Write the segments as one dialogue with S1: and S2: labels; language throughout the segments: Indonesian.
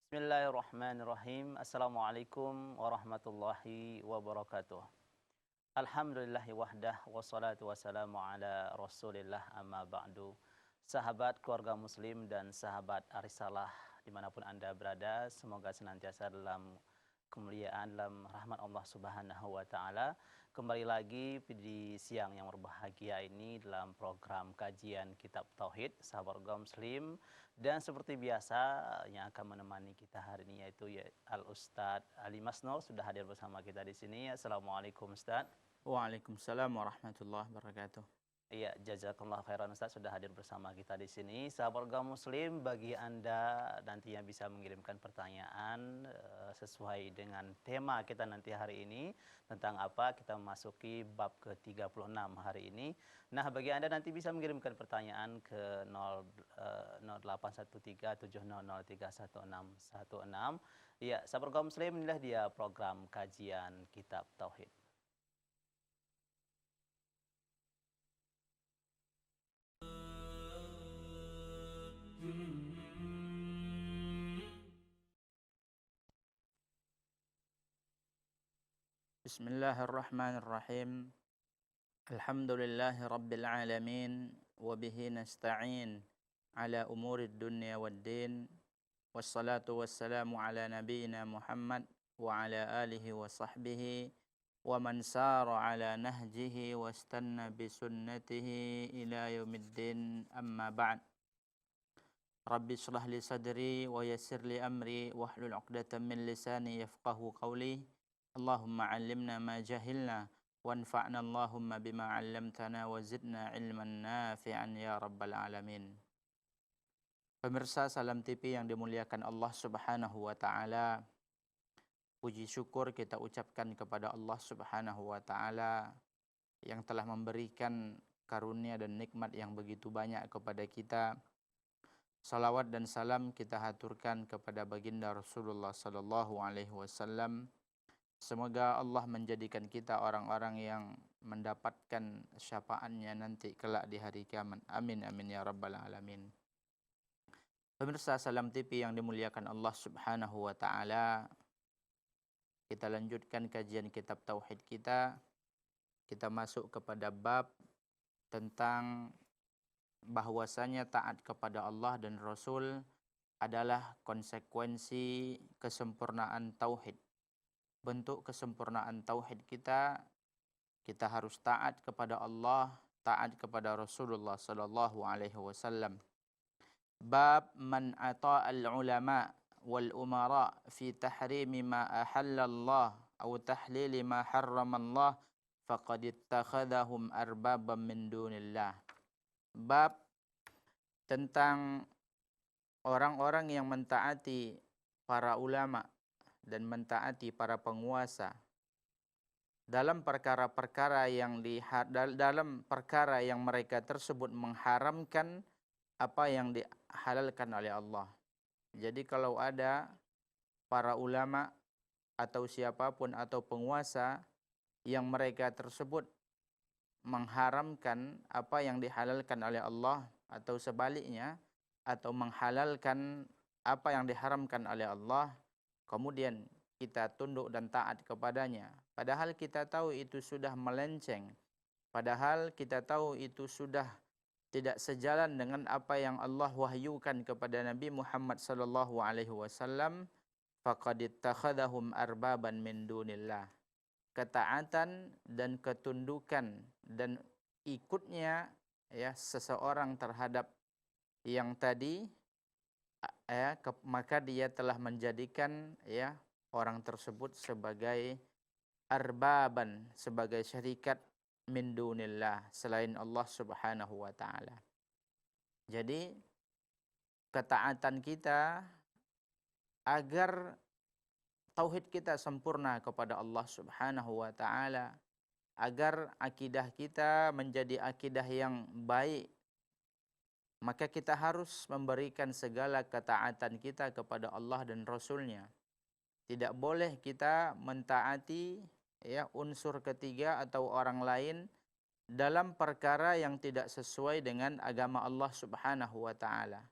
S1: Bismillahirrahmanirrahim. Assalamualaikum warahmatullahi wabarakatuh. Alhamdulillahi wahdah wassalatu wassalamu ala rasulillah amma ba'du. Sahabat keluarga muslim dan sahabat Arisalah dimanapun anda berada, semoga senantiasa dalam kemuliaan, dalam rahmat Allah subhanahu wa ta'ala. Kembali lagi di siang yang berbahagia ini dalam program kajian Kitab Tauhid sahabat keluarga muslim. Dan seperti biasa yang akan menemani kita hari ini yaitu Al-Ustadz Ali Masnur sudah hadir bersama kita di sini. Assalamualaikum Ustadz.
S2: Waalaikumsalam warahmatullahi wabarakatuh.
S1: Iya, jazakallah khairan Ustaz sudah hadir bersama kita di sini. Sahabat keluarga muslim, bagi Anda nantinya bisa mengirimkan pertanyaan sesuai dengan tema kita nanti hari ini. Tentang apa? Kita memasuki bab ke-36 hari ini. Nah, bagi Anda nanti bisa mengirimkan pertanyaan ke 0813 70031616. Iya, sahabat keluarga muslim, inilah dia program kajian Kitab Tauhid.
S2: Bismillahirrahmanirrahim. Alhamdulillahi rabbil alamin wa bihi nasta'in ala umurid dunya waddin. Wassalatu wassalamu ala nabiyyina Muhammad wa ala alihi wa sahbihi wa man sara ala nahjihi wastanna bisunnatihi ila yaumiddin, amma ba'd. Rabbi shrah li sadri wa yassir li amri wahlul 'uqdatam min lisani yafqahu qawli. Allahumma 'allimna ma jahilna wanfa'na Allahumma bima 'allamtana wa zidna ilman nafi'an ya rabbal alamin. Pemirsa Salam TV yang dimuliakan Allah Subhanahu wa taala, puji syukur kita ucapkan kepada Allah Subhanahu wa taala yang telah memberikan karunia dan nikmat yang begitu banyak kepada kita. Salawat dan salam kita haturkan kepada baginda Rasulullah sallallahu alaihi wasallam. Semoga Allah menjadikan kita orang-orang yang mendapatkan syafaatnya nanti kelak di hari kiamat. Amin amin ya rabbal alamin. Pemirsa Salam TV yang dimuliakan Allah Subhanahu wa taala, kita lanjutkan kajian kitab tauhid kita. Kita masuk kepada bab tentang bahwasanya taat kepada Allah dan Rasul adalah konsekuensi kesempurnaan tauhid. Bentuk kesempurnaan tauhid kita harus taat kepada Allah, taat kepada Rasulullah sallallahu alaihi wasallam. Bab man ata'al ulama wal umara fi tahrimi ma ahalla Allah aw tahlili ma harrama Allah faqad ittakhadhahum arbaban min dunillah. Bab tentang orang-orang yang mentaati para ulama dan mentaati para penguasa dalam perkara-perkara yang dalam perkara yang mereka tersebut mengharamkan apa yang dihalalkan oleh Allah. Jadi kalau ada para ulama atau siapapun atau penguasa yang mereka tersebut mengharamkan apa yang dihalalkan oleh Allah atau sebaliknya, atau menghalalkan apa yang diharamkan oleh Allah, kemudian kita tunduk dan taat kepadanya, padahal kita tahu itu sudah melenceng, padahal kita tahu itu sudah tidak sejalan dengan apa yang Allah wahyukan kepada Nabi Muhammad sallallahu alaihi wasallam, faqad ittakhadhahum arbaban min dunillah. Ketaatan dan ketundukan dan ikutnya ya seseorang terhadap yang tadi maka dia telah menjadikan ya orang tersebut sebagai arbaban, sebagai syarikat min dunillah, selain Allah Subhanahu wa taala. Jadi ketaatan kita agar tauhid kita sempurna kepada Allah Subhanahu wa taala, agar akidah kita menjadi akidah yang baik, maka kita harus memberikan segala ketaatan kita kepada Allah dan Rasul-Nya. Tidak boleh kita mentaati ya unsur ketiga atau orang lain dalam perkara yang tidak sesuai dengan agama Allah Subhanahu wa taala.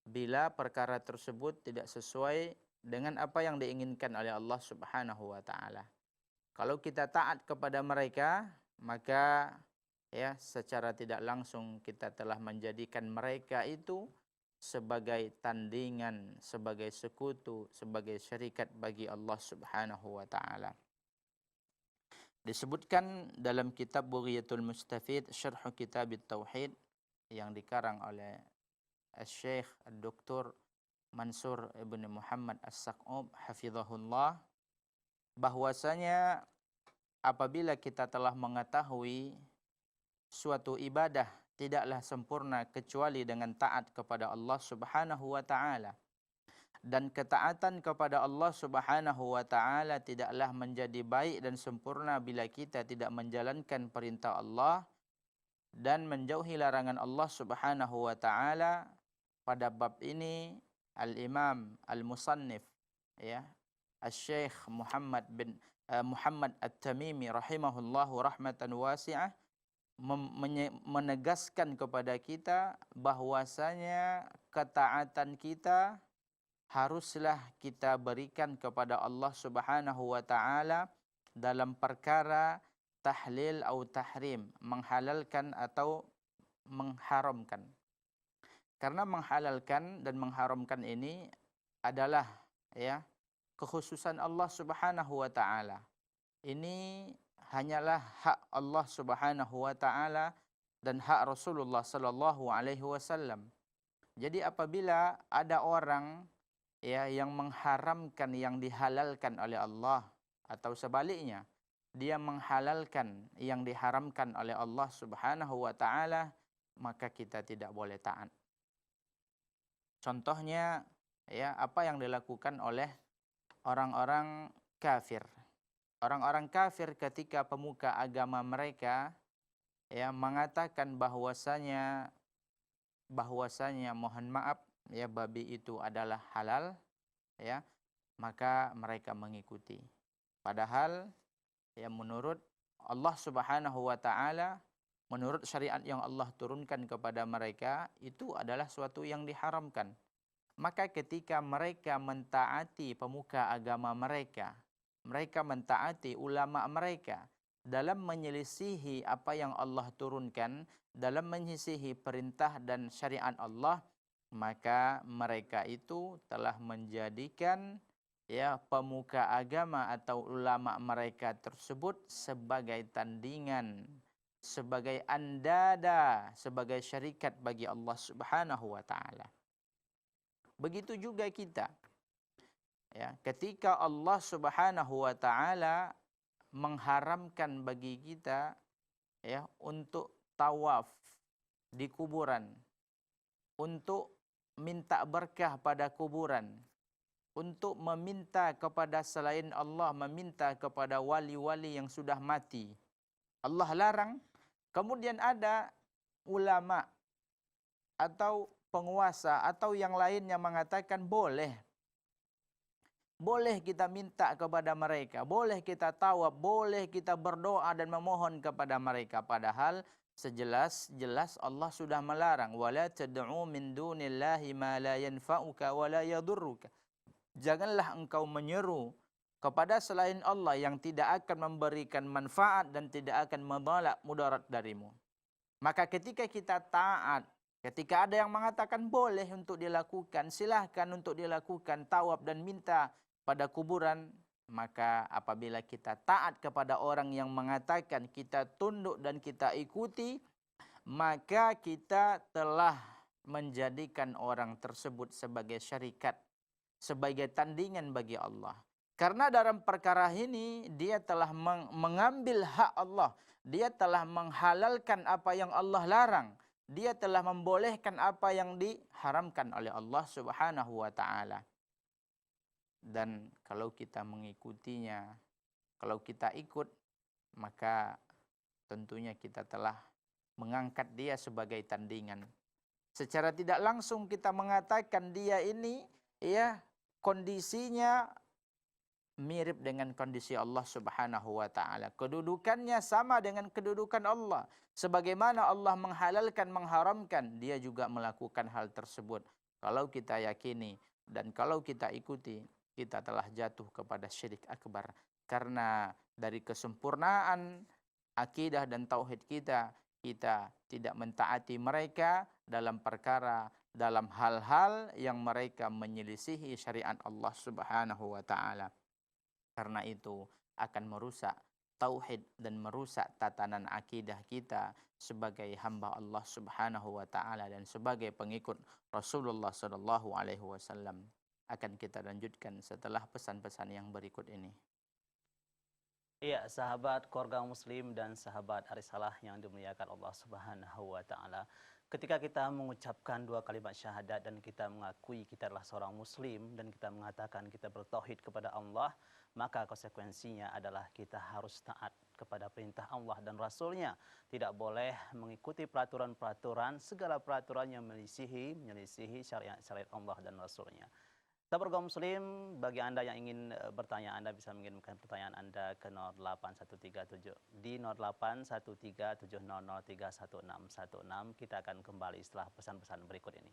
S2: Bila perkara tersebut tidak sesuai dengan apa yang diinginkan oleh Allah Subhanahu wa taala. Kalau kita taat kepada mereka, maka ya secara tidak langsung kita telah menjadikan mereka itu sebagai tandingan, sebagai sekutu, sebagai syarikat bagi Allah Subhanahu wa taala. Disebutkan dalam kitab Bughiyatul Mustafid Syarh Kitab Tauhid yang dikarang oleh Syekh Dr. Mansur Ibn Muhammad As-Saqub hafizahullah, bahwasanya apabila kita telah mengetahui suatu ibadah tidaklah sempurna kecuali dengan taat kepada Allah Subhanahu wa taala, dan ketaatan kepada Allah Subhanahu wa taala tidaklah menjadi baik dan sempurna bila kita tidak menjalankan perintah Allah dan menjauhi larangan Allah Subhanahu wa taala. Pada bab ini Al-Imam Al-Musannif ya Al-Syekh Muhammad At-Tamimi rahimahullahu rahmatan wasi'ah menegaskan kepada kita bahwasanya ketaatan kita haruslah kita berikan kepada Allah Subhanahu wa taala dalam perkara tahlil atau tahrim, menghalalkan atau mengharamkan. Karena menghalalkan dan mengharamkan ini adalah ya kekhususan Allah Subhanahu wa taala. Ini hanyalah hak Allah Subhanahu wa taala dan hak Rasulullah sallallahu alaihi wasallam. Jadi apabila ada orang ya yang mengharamkan yang dihalalkan oleh Allah, atau sebaliknya dia menghalalkan yang diharamkan oleh Allah Subhanahu wa taala, maka kita tidak boleh taat. Contohnya ya apa yang dilakukan oleh orang-orang kafir. Orang-orang kafir ketika pemuka agama mereka ya mengatakan bahwasanya mohon maaf ya babi itu adalah halal ya, maka mereka mengikuti. Padahal ya menurut Allah Subhanahu wa taala, menurut syariat yang Allah turunkan kepada mereka, itu adalah suatu yang diharamkan. Maka ketika mereka mentaati pemuka agama mereka, mereka mentaati ulama mereka dalam menyelisihi apa yang Allah turunkan, dalam menyelisihi perintah dan syariat Allah, maka mereka itu telah menjadikan ya pemuka agama atau ulama mereka tersebut sebagai tandingan, sebagai andada, sebagai syarikat bagi Allah Subhanahu wa taala. Begitu juga kita. Ya, ketika Allah Subhanahu wa taala mengharamkan bagi kita ya untuk tawaf di kuburan, untuk minta berkah pada kuburan, untuk meminta kepada selain Allah, meminta kepada wali-wali yang sudah mati, Allah larang. Kemudian ada ulama atau penguasa atau yang lainnya mengatakan boleh kita minta kepada mereka, boleh kita tawaf, boleh kita berdoa dan memohon kepada mereka. Padahal sejelas-jelas Allah sudah melarang, wala tad'u min dunillahi ma la yanfa'uka wa la yadurruka. Janganlah engkau menyeru kepada selain Allah yang tidak akan memberikan manfaat dan tidak akan mudarat darimu. Maka ketika kita taat, ketika ada yang mengatakan boleh untuk dilakukan, silahkan untuk dilakukan tawaf dan minta pada kuburan, maka apabila kita taat kepada orang yang mengatakan, kita tunduk dan kita ikuti, maka kita telah menjadikan orang tersebut sebagai syarikat, sebagai tandingan bagi Allah. Karena dalam perkara ini dia telah mengambil hak Allah, dia telah menghalalkan apa yang Allah larang, dia telah membolehkan apa yang diharamkan oleh Allah Subhanahu wa taala. Dan kalau kita mengikutinya, kalau kita ikut, maka tentunya kita telah mengangkat dia sebagai tandingan. Secara tidak langsung kita mengatakan dia ini ya kondisinya mirip dengan kondisi Allah Subhanahu wa taala. Kedudukannya sama dengan kedudukan Allah. Sebagaimana Allah menghalalkan, mengharamkan, dia juga melakukan hal tersebut. Kalau kita yakini dan kalau kita ikuti, kita telah jatuh kepada syirik akbar. Karena dari kesempurnaan akidah dan tauhid kita, kita tidak mentaati mereka dalam perkara, dalam hal-hal yang mereka menyelisihi syariat Allah Subhanahu wa taala. Karena itu akan merusak tauhid dan merusak tatanan akidah kita sebagai hamba Allah Subhanahu wa taala dan sebagai pengikut Rasulullah sallallahu alaihi wasallam. Akan kita lanjutkan setelah pesan-pesan yang berikut ini.
S1: Iya, sahabat keluarga muslim dan sahabat Arisalah yang dimuliakan Allah Subhanahu wa taala. Ketika kita mengucapkan dua kalimat syahadat dan kita mengakui kita adalah seorang muslim dan kita mengatakan kita bertauhid kepada Allah, maka konsekuensinya adalah kita harus taat kepada perintah Allah dan Rasulnya. Tidak boleh mengikuti peraturan-peraturan, segala peraturan yang menyelisihi syariat Allah dan Rasulnya. Sahabat kaum muslim, bagi Anda yang ingin bertanya, Anda bisa mengirimkan pertanyaan Anda ke 08137 di 081300311616. Kita akan kembali setelah pesan-pesan berikut ini.